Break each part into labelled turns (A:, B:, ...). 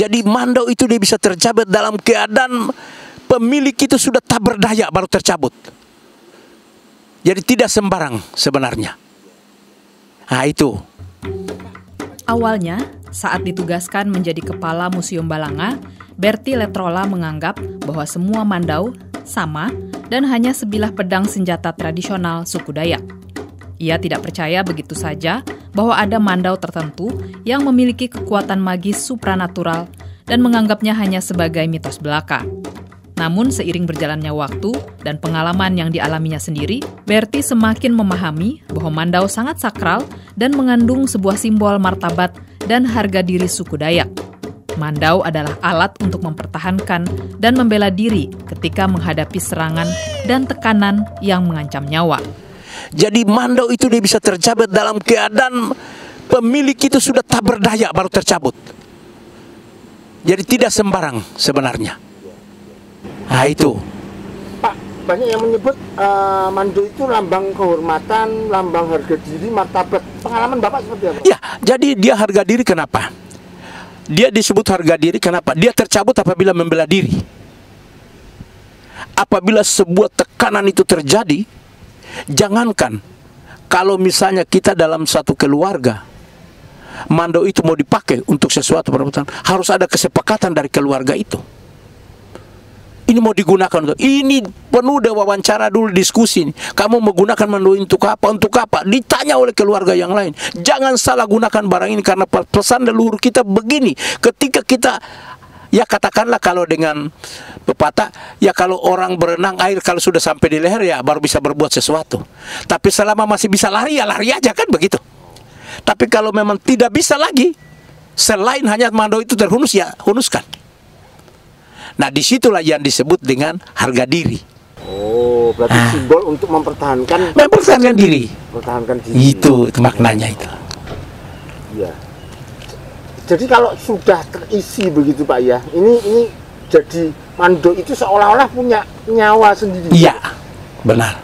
A: Jadi mandau itu dia bisa tercabut dalam keadaan pemilik itu sudah tak berdaya baru tercabut. Jadi tidak sembarang sebenarnya. Nah itu.
B: Awalnya, saat ditugaskan menjadi kepala Museum Balanga, Berti Letrola menganggap bahwa semua mandau sama dan hanya sebilah pedang senjata tradisional suku Dayak. Ia tidak percaya begitu saja bahwa ada mandau tertentu yang memiliki kekuatan magis supranatural dan menganggapnya hanya sebagai mitos belaka. Namun seiring berjalannya waktu dan pengalaman yang dialaminya sendiri, Berti semakin memahami bahwa mandau sangat sakral dan mengandung sebuah simbol martabat dan harga diri suku Dayak. Mandau adalah alat untuk mempertahankan dan membela diri ketika menghadapi serangan dan tekanan yang mengancam nyawa.
A: Jadi mandau itu dia bisa tercabut dalam keadaan pemilik itu sudah tak berdaya baru tercabut. Jadi tidak sembarang sebenarnya. Nah itu.
C: Pak, banyak yang menyebut mandau itu lambang kehormatan, lambang harga diri, martabat. Pengalaman Bapak seperti apa?
A: Ya, jadi dia harga diri kenapa? Dia disebut harga diri kenapa? Dia tercabut apabila membela diri. Apabila sebuah tekanan itu terjadi, jangankan kalau misalnya kita dalam satu keluarga, mandau itu mau dipakai untuk sesuatu perebutan, harus ada kesepakatan dari keluarga itu. Ini mau digunakan untuk ini, penuh wawancara dulu, diskusi. Kamu menggunakan mandau untuk apa? Untuk apa? Ditanya oleh keluarga yang lain. Jangan salah gunakan barang ini karena pesan leluhur kita begini. Ketika kita, ya katakanlah kalau dengan pepatah, ya kalau orang berenang air kalau sudah sampai di leher ya baru bisa berbuat sesuatu. Tapi selama masih bisa lari ya lari aja kan begitu. Tapi kalau memang tidak bisa lagi, selain hanya mandau itu terhunus ya hunuskan. Nah disitulah yang disebut dengan harga diri.
C: Oh, berarti simbol untuk mempertahankan
A: diri.
C: Mempertahankan diri.
A: Itu maknanya itu.
C: Iya. Jadi kalau sudah terisi begitu Pak ya, ini jadi mandau itu seolah-olah punya nyawa sendiri.
A: Iya, benar.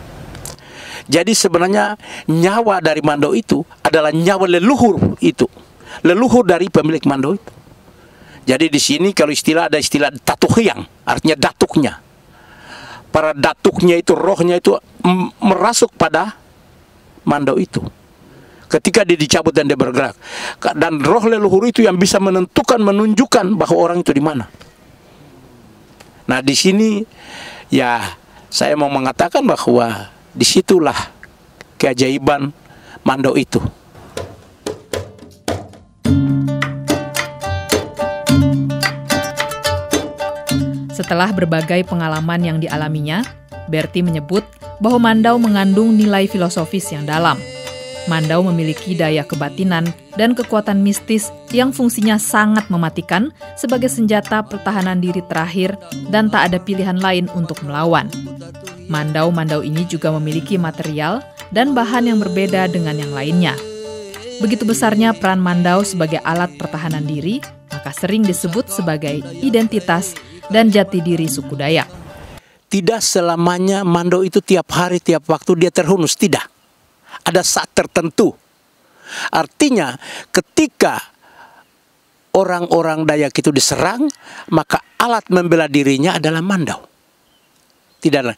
A: Jadi sebenarnya nyawa dari mandau itu adalah nyawa leluhur itu. Leluhur dari pemilik mandau itu. Jadi di sini kalau ada istilah datuhyang, artinya datuknya. Para datuknya itu, rohnya itu merasuk pada mandau itu. Ketika dia dicabut dan dia bergerak. Dan roh leluhur itu yang bisa menunjukkan bahwa orang itu di mana. Nah di sini ya saya mau mengatakan bahwa disitulah keajaiban mandau itu.
B: Setelah berbagai pengalaman yang dialaminya, Berti menyebut bahwa mandau mengandung nilai filosofis yang dalam. Mandau memiliki daya kebatinan dan kekuatan mistis yang fungsinya sangat mematikan sebagai senjata pertahanan diri terakhir dan tak ada pilihan lain untuk melawan. Mandau-mandau ini juga memiliki material dan bahan yang berbeda dengan yang lainnya. Begitu besarnya peran mandau sebagai alat pertahanan diri, maka sering disebut sebagai identitas dan jati diri suku Dayak.
A: Tidak selamanya mandau itu tiap hari, tiap waktu dia terhunus, tidak. Ada saat tertentu. Artinya ketika orang-orang Dayak itu diserang, maka alat membela dirinya adalah mandau. Tidak.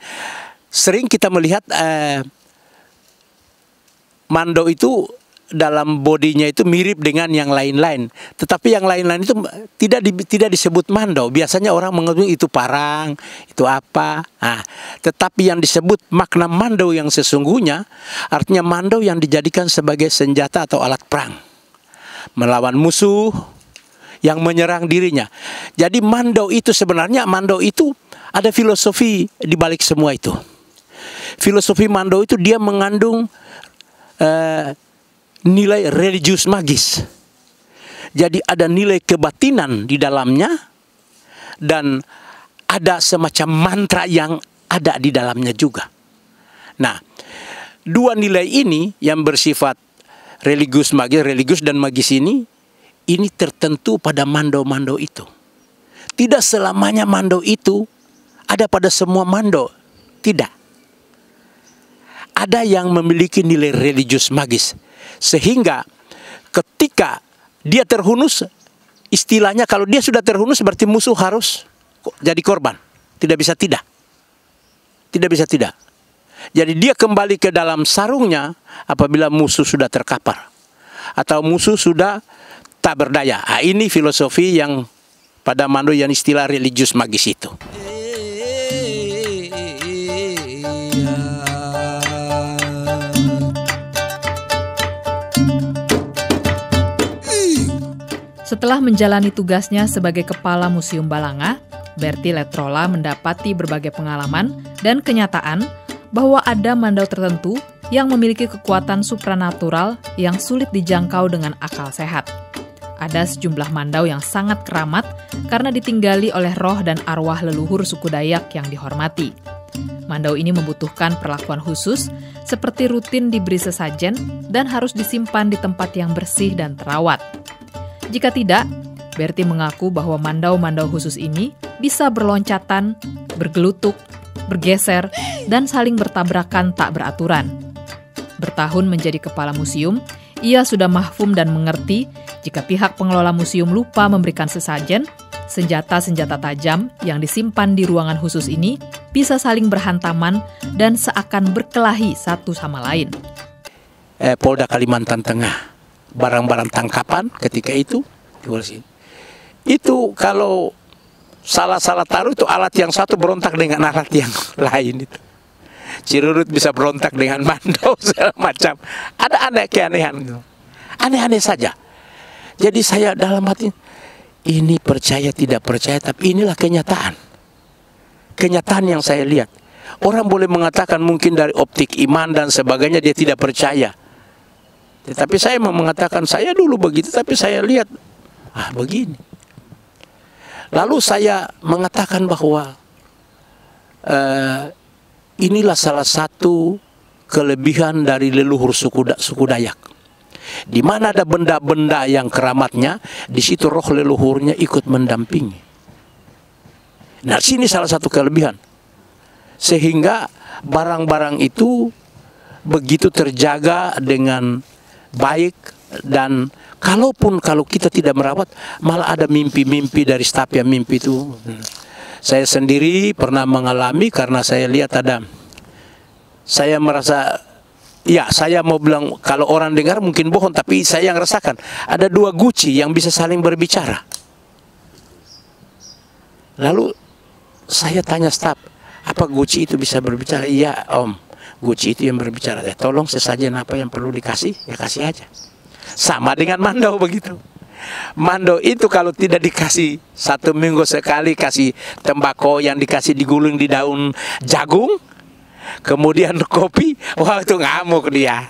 A: Sering kita melihat mandau itu dalam bodinya itu mirip dengan yang lain-lain, tetapi yang lain-lain itu tidak disebut mandau. Biasanya orang menganggap itu parang, itu apa. Nah, tetapi yang disebut makna mandau yang sesungguhnya, artinya mandau yang dijadikan sebagai senjata atau alat perang melawan musuh yang menyerang dirinya. Jadi mandau itu sebenarnya ada filosofi di balik semua itu. Filosofi mandau itu dia mengandung nilai religius magis. Jadi ada nilai kebatinan di dalamnya dan ada semacam mantra yang ada di dalamnya juga. Nah, dua nilai ini yang bersifat religius dan magis ini tertentu pada mandau-mandau itu. Tidak selamanya mandau itu ada pada semua mandau. Tidak. Ada yang memiliki nilai religius magis. Sehingga ketika dia terhunus, istilahnya kalau dia sudah terhunus berarti musuh harus jadi korban. Tidak bisa tidak. Tidak bisa tidak. Jadi dia kembali ke dalam sarungnya apabila musuh sudah terkapar. Atau musuh sudah tak berdaya. Nah, ini filosofi yang pada Mando yang istilah religius magis itu.
B: Setelah menjalani tugasnya sebagai kepala Museum Balanga, Berti Ledtrola mendapati berbagai pengalaman dan kenyataan bahwa ada mandau tertentu yang memiliki kekuatan supranatural yang sulit dijangkau dengan akal sehat. Ada sejumlah mandau yang sangat keramat karena ditinggali oleh roh dan arwah leluhur suku Dayak yang dihormati. Mandau ini membutuhkan perlakuan khusus, seperti rutin diberi sesajen dan harus disimpan di tempat yang bersih dan terawat. Jika tidak, Berti mengaku bahwa mandau-mandau khusus ini bisa berloncatan, bergelutuk, bergeser, dan saling bertabrakan tak beraturan. Bertahun menjadi kepala museum, ia sudah mahfum dan mengerti jika pihak pengelola museum lupa memberikan sesajen, senjata-senjata tajam yang disimpan di ruangan khusus ini bisa saling berhantaman dan seakan berkelahi satu sama lain.
A: Polda Kalimantan Tengah, barang-barang tangkapan ketika itu kalau salah taruh itu alat yang satu berontak dengan alat yang lain itu. Cirurut bisa berontak dengan mandau segala macam. Ada aneh keanehan gitu. Aneh-aneh saja. Jadi saya dalam hati ini percaya tidak percaya, tapi inilah kenyataan. Kenyataan yang saya lihat. Orang boleh mengatakan mungkin dari optik iman dan sebagainya dia tidak percaya. Tetapi saya mau mengatakan saya dulu begitu, tapi saya lihat begini. Lalu saya mengatakan bahwa inilah salah satu kelebihan dari leluhur suku Dayak. Di mana ada benda-benda yang keramatnya, di situ roh leluhurnya ikut mendampingi. Nah, sini salah satu kelebihan. Sehingga barang-barang itu begitu terjaga dengan baik, dan kalau kita tidak merawat, malah ada mimpi-mimpi dari staf yang mimpi itu. Saya sendiri pernah mengalami karena saya lihat saya merasa, saya mau bilang kalau orang dengar mungkin bohong, tapi saya yang rasakan ada 2 guci yang bisa saling berbicara. Lalu saya tanya staf, apa guci itu bisa berbicara? Iya om, guci itu yang berbicara. Tolong sesajen apa yang perlu dikasih, ya kasih aja. Sama dengan mandau begitu. Mandau itu kalau tidak dikasih 1 minggu sekali, kasih tembakau yang dikasih digulung di daun jagung, kemudian kopi, itu ngamuk dia.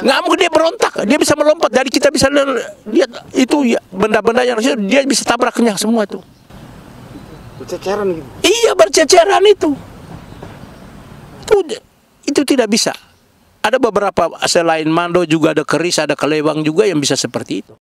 A: Ngamuk dia berontak, dia bisa melompat. Jadi kita bisa lihat itu benda-benda yang dia bisa tabraknya semua itu.
C: Berceceran gitu.
A: Iya, berceceran itu. Itu tidak bisa. Ada beberapa selain mandau juga ada keris, ada kelewang juga yang bisa seperti itu.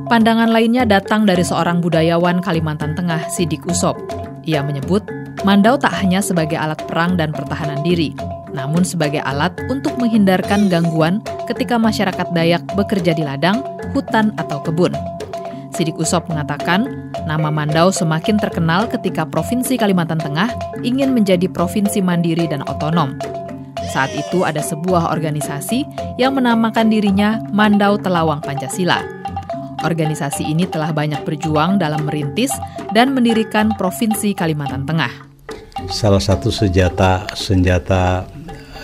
B: Pandangan lainnya datang dari seorang budayawan Kalimantan Tengah, Sidik Usop. Ia menyebut, mandau tak hanya sebagai alat perang dan pertahanan diri, namun sebagai alat untuk menghindarkan gangguan ketika masyarakat Dayak bekerja di ladang, hutan, atau kebun. Sidik Usop mengatakan, nama mandau semakin terkenal ketika Provinsi Kalimantan Tengah ingin menjadi provinsi mandiri dan otonom. Saat itu ada sebuah organisasi yang menamakan dirinya Mandau Telawang Pancasila. Organisasi ini telah banyak berjuang dalam merintis dan mendirikan Provinsi Kalimantan Tengah.
D: Salah satu senjata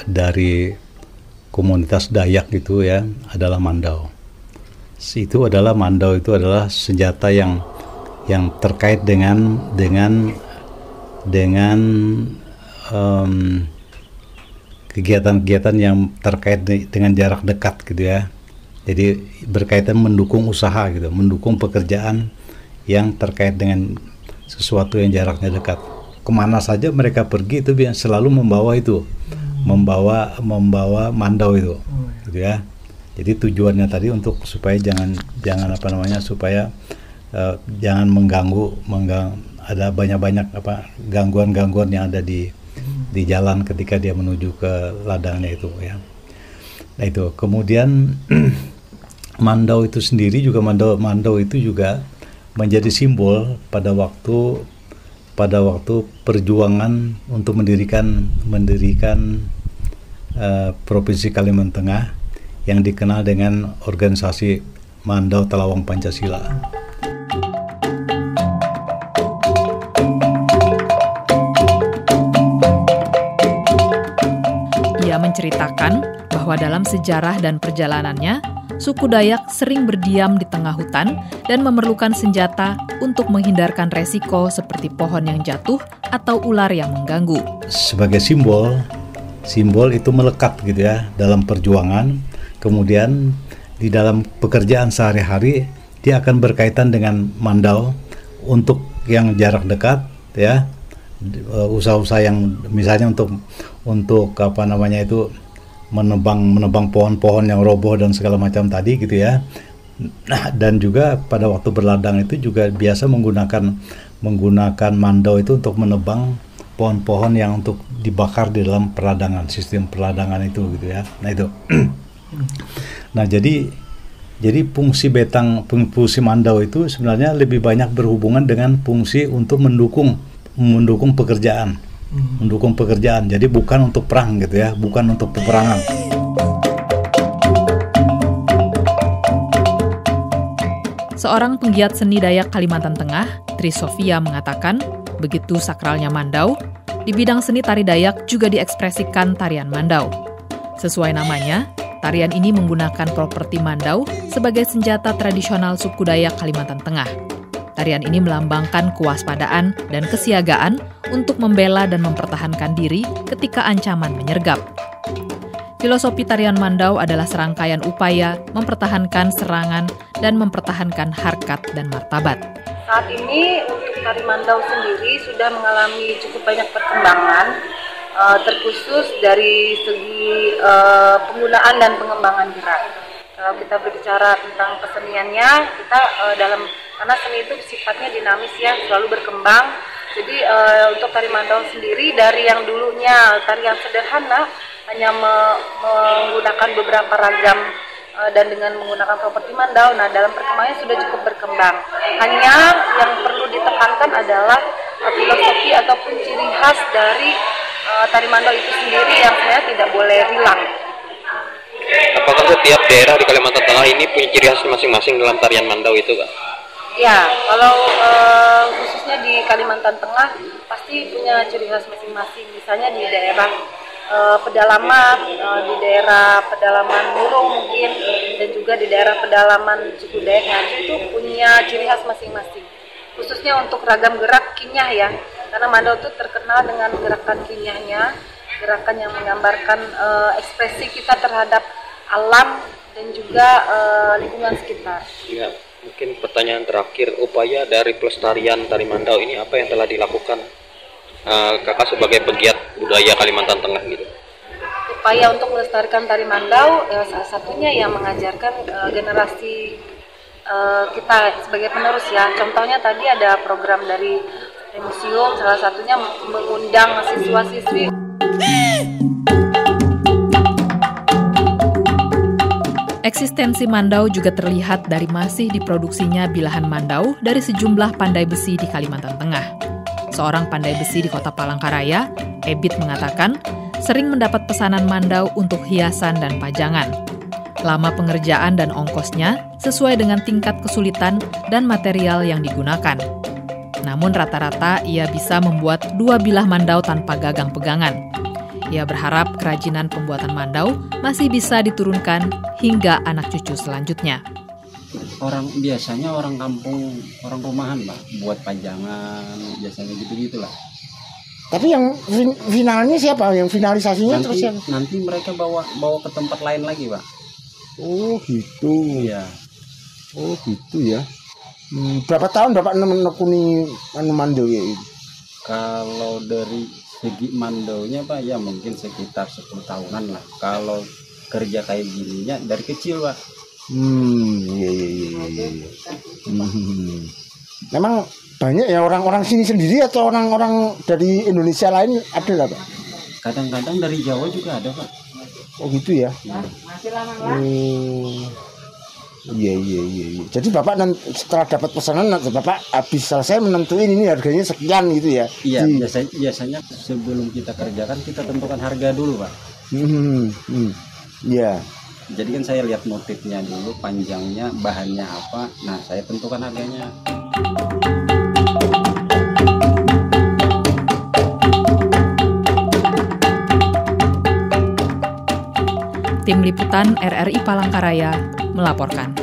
D: dari komunitas Dayak itu adalah mandau. Mandau itu adalah senjata yang terkait dengan kegiatan-kegiatan yang terkait dengan jarak dekat gitu ya. Jadi berkaitan mendukung usaha gitu, mendukung pekerjaan yang terkait dengan sesuatu yang jaraknya dekat. Kemana saja mereka pergi itu selalu membawa membawa mandau itu, gitu ya. Jadi tujuannya tadi untuk supaya jangan mengganggu ada banyak gangguan yang ada di di jalan ketika dia menuju ke ladangnya itu ya. Nah itu kemudian mandau itu sendiri juga mandau itu juga menjadi simbol pada waktu perjuangan untuk mendirikan Provinsi Kalimantan Tengah yang dikenal dengan organisasi Mandau Telawang Pancasila.
B: Ia menceritakan bahwa dalam sejarah dan perjalanannya, suku Dayak sering berdiam di tengah hutan dan memerlukan senjata untuk menghindarkan resiko seperti pohon yang jatuh atau ular yang mengganggu.
D: Sebagai simbol itu melekat gitu ya dalam perjuangan, kemudian di dalam pekerjaan sehari-hari dia akan berkaitan dengan mandau untuk yang jarak dekat ya, usaha-usaha yang misalnya untuk apa namanya itu menebang pohon-pohon yang roboh dan segala macam tadi gitu ya. Nah, dan juga pada waktu berladang itu juga biasa menggunakan mandau itu untuk menebang pohon-pohon yang untuk dibakar di dalam peradangan, sistem peradangan itu gitu ya. Nah itu. Nah jadi fungsi mandau itu sebenarnya lebih banyak berhubungan dengan fungsi untuk mendukung pekerjaan. Mendukung pekerjaan. Jadi bukan untuk perang gitu ya, bukan untuk peperangan.
B: Seorang penggiat seni Dayak Kalimantan Tengah, Tri Sofia mengatakan, begitu sakralnya mandau, di bidang seni tari Dayak juga diekspresikan tarian mandau. Sesuai namanya, tarian ini menggunakan properti mandau sebagai senjata tradisional suku Dayak Kalimantan Tengah. Tarian ini melambangkan kewaspadaan dan kesiagaan untuk membela dan mempertahankan diri ketika ancaman menyergap. Filosofi tarian mandau adalah serangkaian upaya mempertahankan serangan dan mempertahankan harkat dan martabat.
E: Saat ini untuk tari mandau sendiri sudah mengalami cukup banyak perkembangan, terkhusus dari segi penggunaan dan pengembangan gerak. Kalau kita berbicara tentang keseniannya, kita karena seni itu sifatnya dinamis ya, selalu berkembang. Jadi untuk tari mandau sendiri dari yang dulunya tari yang sederhana, hanya menggunakan beberapa ragam dan dengan menggunakan properti mandau, nah dalam perkembangannya sudah cukup berkembang. Hanya yang perlu ditekankan adalah filosofi ataupun ciri khas dari tari mandau itu sendiri yang sebenarnya tidak boleh hilang.
F: Apakah setiap daerah di Kalimantan Tengah ini punya ciri khas masing-masing dalam tarian mandau itu, Kak?
E: Ya, kalau khususnya di Kalimantan Tengah pasti punya ciri khas masing-masing. Misalnya di daerah pedalaman, di daerah pedalaman Murung mungkin, dan juga di daerah pedalaman suku Dayak Ngaju itu punya ciri khas masing-masing. Khususnya untuk ragam gerak kinyah ya, karena mandau itu terkenal dengan gerakan kinyahnya, gerakan yang menggambarkan ekspresi kita terhadap alam dan juga lingkungan sekitar.
F: Ya, mungkin pertanyaan terakhir, upaya dari pelestarian tari mandau ini apa yang telah dilakukan Kakak sebagai pegiat budaya Kalimantan Tengah gitu?
E: Upaya untuk melestarikan tari mandau salah satunya yang mengajarkan generasi kita sebagai penerus ya. Contohnya tadi ada program dari museum, salah satunya mengundang siswa-siswi.
B: Eksistensi mandau juga terlihat dari masih diproduksinya bilahan mandau dari sejumlah pandai besi di Kalimantan Tengah. Seorang pandai besi di Kota Palangkaraya, Ebit mengatakan, sering mendapat pesanan mandau untuk hiasan dan pajangan. Lama pengerjaan dan ongkosnya sesuai dengan tingkat kesulitan dan material yang digunakan. Namun rata-rata ia bisa membuat 2 bilah mandau tanpa gagang pegangan. Ia berharap kerajinan pembuatan mandau masih bisa diturunkan hingga anak cucu selanjutnya.
G: Biasanya orang kampung, orang rumahan Pak, buat pajangan, biasanya gitu-gitulah.
C: Tapi yang finalnya siapa? Yang finalisasinya
G: Nanti,
C: terus yang
G: nanti mereka bawa ke tempat lain lagi Pak.
C: Oh gitu.
G: Iya.
C: Oh gitu ya. Berapa tahun Bapak menekuni mandau ya ini?
G: Kalau dari segi mandaunya Pak, ya mungkin sekitar 10 tahunan lah. Kalau kerja kayak gininya dari kecil Pak.
C: Iya. Memang banyak ya orang-orang sini sendiri atau orang-orang dari Indonesia lain ada lah Pak?
G: Kadang-kadang dari Jawa juga ada, Pak.
C: Oh gitu ya. Iya. Jadi Bapak setelah dapat pesanan, Bapak habis selesai menentuin ini harganya sekian gitu ya?
G: Iya, biasanya sebelum kita kerjakan kita tentukan harga dulu, Pak.
C: Iya.
G: Jadi kan saya lihat motifnya dulu, panjangnya, bahannya apa. Nah, saya tentukan harganya.
B: Tim Liputan RRI Palangkaraya melaporkan.